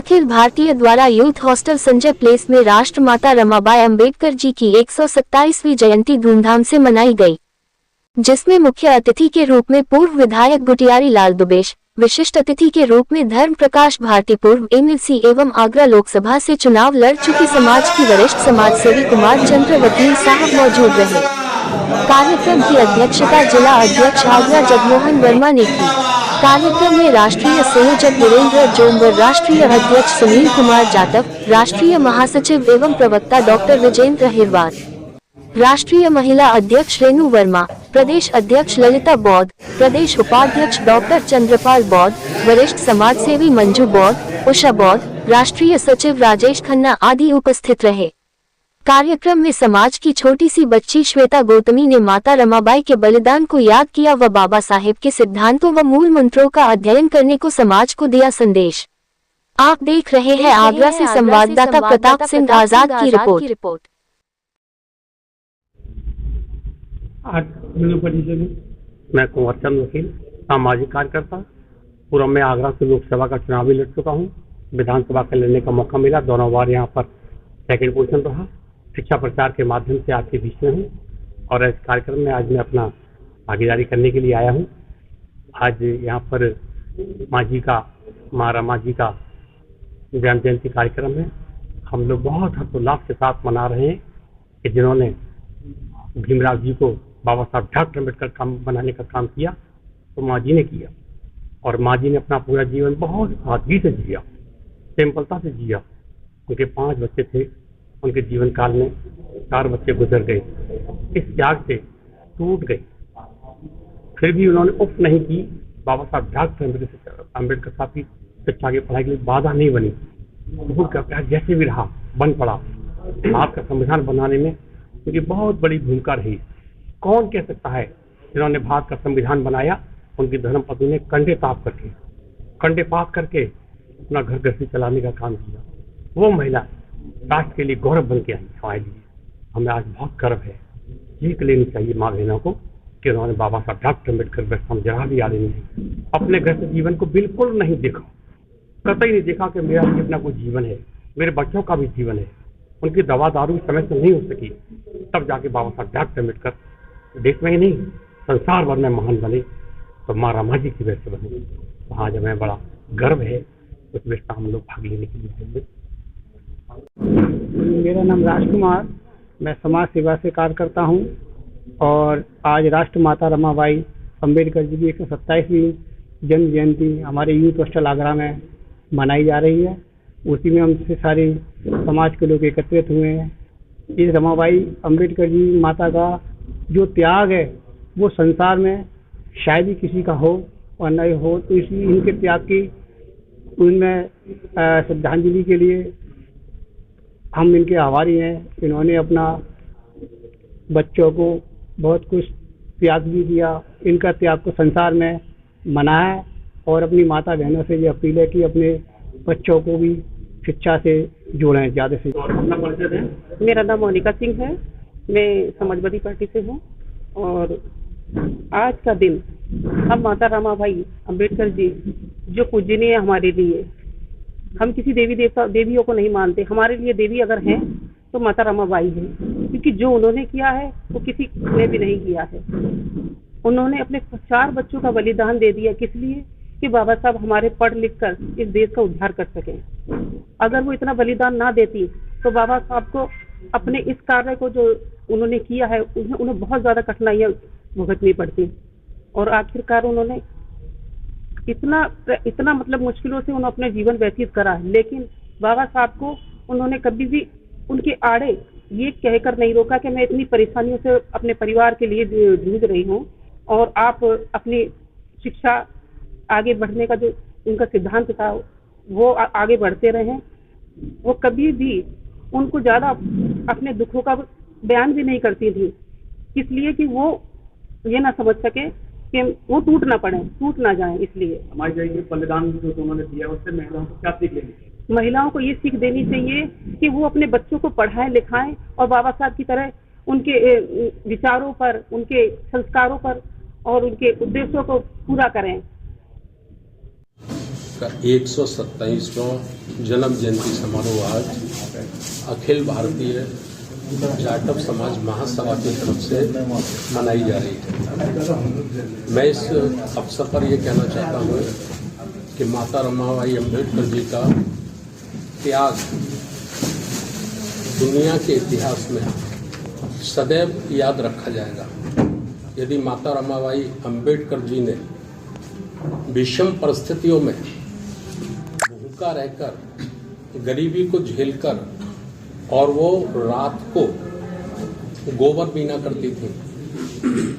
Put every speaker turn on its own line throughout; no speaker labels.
अखिल भारतीय द्वारा youth hostel Sanjay place में राष्ट्रमाता रमाबाई अंबेडकर जी की 127वीं जयंती धूमधाम से मनाई गई, जिसमें मुख्य अतिथि के रूप में पूर्व विधायक गुटियारी लाल दुबेश, विशिष्ट अतिथि के रूप में धर्म प्रकाश भारती पूर्व एमएलसी एवं आगरा लोकसभा से चुनाव लड़ चुकी समाज की वरिष्ठ समाजसेवी कुमार चंद्र वकील साहब मौजूद रहे। कार्यक्रम की अध्यक्षता जिला अध्यक्ष आगरा जगमोहन वर्मा ने की। कार्यक्रम में राष्ट्रीय संयोजक वीरेंद्र जोंबर, राष्ट्रीय अध्यक्ष सुनील कुमार जाटव, राष्ट्रीय महासचिव एवं प्रवक्ता डॉक्टर विजेंद्र हिरवार, राष्ट्रीय महिला अध्यक्ष रेणु वर्मा, प्रदेश अध्यक्ष ललिता बौद्ध, प्रदेश उपाध्यक्ष डॉक्टर चंद्रपाल बौद्ध, वरिष्ठ समाजसेवी मंजू बौद्ध, उषा बौद्ध, राष्ट्रीय सचिव राजेश खन्ना आदि उपस्थित रहे। कार्यक्रम में समाज की छोटी सी बच्ची श्वेता गौतमी ने माता रमाबाई के बलिदान को याद किया व बाबा साहेब के सिद्धांतों व मूल मंत्रों का अध्ययन करने को समाज को दिया संदेश। आप देख रहे हैं आगरा से संवाददाता प्रताप सिंह आजाद की रिपोर्ट।
मैं कुंवर चंद वकील, सामाजिक कार्यकर्ता। पूर्व में आगरा से लोकसभा का चुनाव भी लड़ चुका हूँ। विधानसभा का लड़ने का मौका मिला, दोनों बार यहाँ पर सेकंड पोजीशन रहा। शिक्षा प्रचार के माध्यम से आपके बीच में हूँ और इस कार्यक्रम में आज मैं अपना भागीदारी करने के लिए आया हूँ। आज यहाँ पर माँ रमा जी का जन्म जयंती कार्यक्रम है। हम लोग बहुत हर्षोल्लास के साथ मना रहे हैं कि जिन्होंने भीमराव जी को बाबा साहब डॉक्टर अम्बेडकर काम बनाने का काम किया तो माँ जी ने किया, और माँ जी ने अपना पूरा जीवन बहुत सादगी से जिया, सिंपलता से जिया। उनके 5 बच्चे थे, उनके जीवन काल में 4 बच्चे गुजर गए, इस त्याग से टूट गए। फिर भी उन्होंने उफ नहीं की। बाबा साहब डॉक्टर अम्बेडकर साहब की शिक्षा की पढ़ाई के लिए बाधा नहीं बनी। उनका प्यार जैसे भी रहा बन पड़ा। भारत का संविधान बनाने में उनकी बहुत बड़ी भूमिका रही। कौन कह सकता है जिन्होंने भारत का संविधान बनाया उनकी धर्मपत्नी ने कंधे पात करके अपना घर गृहस्थी चलाने का काम किया। वो महिला राष्ट्र के लिए गौरव बन के आई हमारे लिए। हमें आज बहुत गर्व है। जीत लेनी चाहिए माँ बहनों को कि उन्होंने बाबा साहब डॉक्टर अम्बेडकर पर जरा भी याद नहीं, अपने गृहस्थ जीवन को बिल्कुल नहीं देखा, कतई नहीं देखा कि मेरा भी अपना कोई जीवन है, मेरे बच्चों का भी जीवन है। उनकी दवा दारू समय से नहीं हो सकी, तब जाके बाबा साहब डॉक्टर अम्बेडकर देश में ही नहीं संसार भर में महान बने, तो माँ रमा जी की वजह से बने। वहाँ जब हमें बड़ा गर्व है, उस विषय हम लोग भाग लेने के लिए।
मेरा नाम राजकुमार, मैं समाज सेवा से कार्य करता हूँ और आज राष्ट्रमाता रमाबाई अंबेडकर जी की 127वीं जन्म जयंती हमारे यूथ हॉस्टल आगरा में मनाई जा रही है। उसी में हमसे सारे समाज के लोग एकत्रित हुए हैं। इस रमाबाई अंबेडकर जी माता का जो त्याग है वो संसार में शायद ही किसी का हो और नहीं हो, तो इसी इनके त्याग की उनमें श्रद्धांजलि के लिए हम इनके आभारी हैं। इन्होंने अपना बच्चों को बहुत कुछ त्याग भी किया, इनका त्याग को संसार में मनाया और अपनी माता बहनों से ये अपील है कि अपने बच्चों को भी शिक्षा से जोड़ें ज़्यादा से।
मेरा नाम मोनिका सिंह है, मैं समाजवादी पार्टी से हूँ और आज का दिन हम माता रमाबाई अंबेडकर जी जो पूजनीय है हमारे लिए, हम किसी देवियों को नहीं मानते। हमारे लिए देवी अगर हैं तो माता रमाबाई है, क्योंकि जो उन्होंने किया है वो किसी ने भी नहीं किया है। उन्होंने अपने 4 बच्चों का बलिदान दे दिया, किस लिए कि बाबा साहब हमारे पढ़ लिख कर इस देश का उद्धार कर सकें। अगर वो इतना बलिदान ना देती तो बाबा साहब को अपने इस कार्य को जो उन्होंने किया है उन्हें बहुत ज़्यादा कठिनाइयाँ भुगतनी पड़ती, और आखिरकार उन्होंने इतना मतलब मुश्किलों से उन्होंने अपना जीवन व्यतीत करा, लेकिन बाबा साहब को उन्होंने कभी भी उनके आड़े ये कहकर नहीं रोका कि मैं इतनी परेशानियों से अपने परिवार के लिए जूझ रही हूँ और आप अपनी शिक्षा आगे बढ़ने का जो उनका सिद्धांत था वो आगे बढ़ते रहे। वो कभी भी उनको ज़्यादा अपने दुखों का बयान भी नहीं करती थी, इसलिए कि वो ये ना समझ सके कि वो टूट ना जाए। इसलिए
हमारे बलिदान जो उन्होंने दिया उससे महिलाओं को क्या सीख लेनी चाहिए?
महिलाओं को ये सीख देनी चाहिए कि वो अपने बच्चों को पढ़ाएं लिखाएं और बाबा साहब की तरह उनके विचारों पर, उनके संस्कारों पर और उनके उद्देश्यों को पूरा करें।
127वां जन्म जयंती समारोह आज अखिल भारतीय जाटव समाज महासभा की तरफ से मनाई जा रही है। मैं इस अवसर पर यह कहना चाहता हूँ कि माता रमाबाई अम्बेडकर जी का त्याग दुनिया के इतिहास में सदैव याद रखा जाएगा। यदि माता रमाबाई अम्बेडकर जी ने विषम परिस्थितियों में भूखा रहकर गरीबी को झेलकर और वो रात को गोबर बीना करती थी,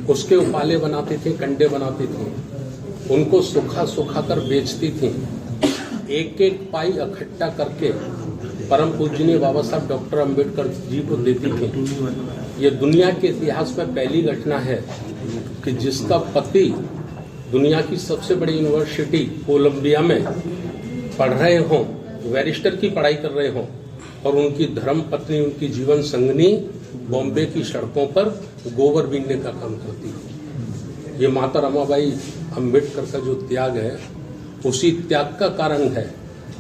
उसके उपाले बनाती थी, कंडे बनाती थी, उनको सुखा कर बेचती थी, एक एक पाई इकट्ठा करके परम पूजनीय बाबा साहब डॉक्टर अम्बेडकर जी को देती थी। ये दुनिया के इतिहास में पहली घटना है कि जिसका पति दुनिया की सबसे बड़ी यूनिवर्सिटी कोलंबिया में पढ़ रहे हों, बैरिस्टर की पढ़ाई कर रहे हों, और उनकी धर्म पत्नी, उनकी जीवन संगनी बॉम्बे की सड़कों पर गोबर बीनने का काम करती है। ये माता रमाबाई अम्बेडकर का जो त्याग है, उसी त्याग का कारण है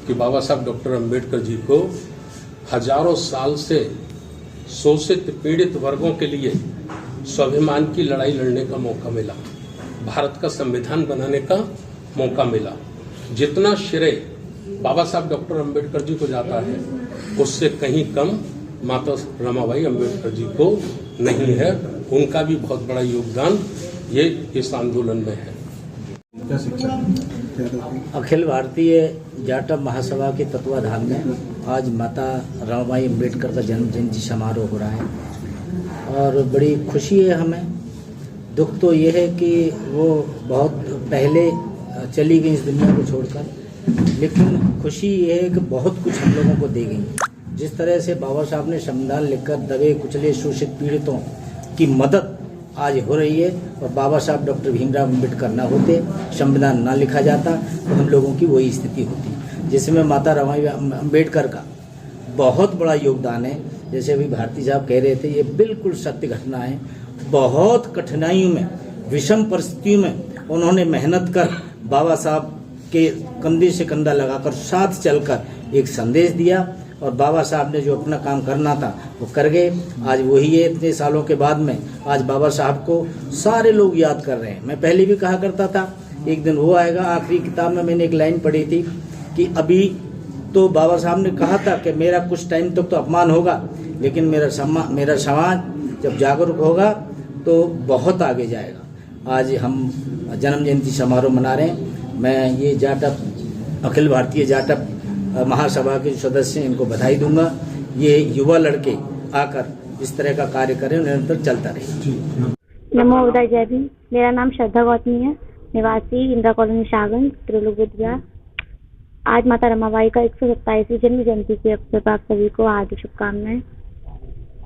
कि बाबा साहब डॉक्टर अम्बेडकर जी को हजारों साल से शोषित पीड़ित वर्गों के लिए स्वाभिमान की लड़ाई लड़ने का मौका मिला, भारत का संविधान बनाने का मौका मिला। जितना श्रेय बाबा साहब डॉक्टर अम्बेडकर जी को जाता है, उससे कहीं कम माता रमाबाई अम्बेडकर जी को नहीं है। उनका भी बहुत बड़ा योगदान ये इस आंदोलन में है।
अखिल भारतीय जाटव महासभा के तत्वाधान में आज माता रमाबाई अम्बेडकर का जन्म जयंती समारोह हो रहा है और बड़ी खुशी है हमें। दुख तो ये है कि वो बहुत पहले चली गई इस दुनिया को छोड़कर, लेकिन खुशी ये है कि बहुत कुछ हम लोगों को दे गई। जिस तरह से बाबा साहब ने संविधान लिखकर दबे कुचले शोषित पीड़ितों की मदद आज हो रही है, और बाबा साहब डॉक्टर भीमराव अम्बेडकर ना होते, संविधान ना लिखा जाता, तो हम लोगों की वही स्थिति होती, जिसमें माता रमाबाई अम्बेडकर का बहुत बड़ा योगदान है। जैसे अभी भारती साहब कह रहे थे, ये बिल्कुल सत्य घटना है। बहुत कठिनाइयों में, विषम परिस्थितियों में उन्होंने मेहनत कर बाबा साहब के कंधे से कंधा लगाकर साथ चलकर एक संदेश दिया, और बाबा साहब ने जो अपना काम करना था वो कर गए। आज वही है, इतने सालों के बाद में आज बाबा साहब को सारे लोग याद कर रहे हैं। मैं पहले भी कहा करता था, एक दिन वो आएगा। आखिरी किताब में मैंने एक लाइन पढ़ी थी कि अभी तो बाबा साहब ने कहा था कि मेरा कुछ टाइम तक तो अपमान होगा, लेकिन मेरा समाज जब जागरूक होगा तो बहुत आगे जाएगा। आज हम जन्म जयंती समारोह मना रहे हैं। मैं ये जाटव अखिल भारतीय जाटव महासभा के सदस्य हैं, इनको बधाई दूंगा। ये युवा लड़के आकर इस तरह का कार्य करें, निरंतर चलता रहे।
नमो उदय जय भीम। मेरा नाम श्रद्धा गौतमी है, निवासी इंदिरा कॉलोनी शाहगंज, त्रिलोक विद्या। आज माता रमाबाई का 127वीं जन्म जयंती के अवसर पर आप सभी को हार्दिक शुभकामनाएं।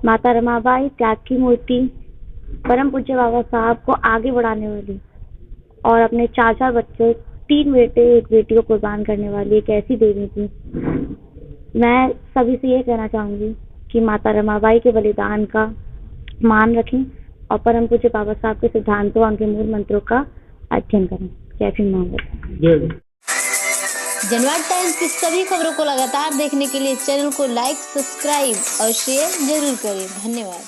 माता रमाबाई त्याग की मूर्ति, परम पूज्य बाबा साहब को आगे बढ़ाने वाली और अपने 4 बच्चों, 3 बेटे 1 बेटी को कुर्बान करने वाली एक ऐसी देवी थी। मैं सभी से ये कहना चाहूंगी कि माता रमाबाई के बलिदान का मान रखें और परम पूज्य बाबा साहब के सिद्धांतों और उनके मूल मंत्रों का अध्ययन करें। जय भीम।
जनवाद टाइम्स की सभी खबरों को लगातार देखने के लिए चैनल को लाइक, सब्सक्राइब और शेयर जरूर करें। धन्यवाद।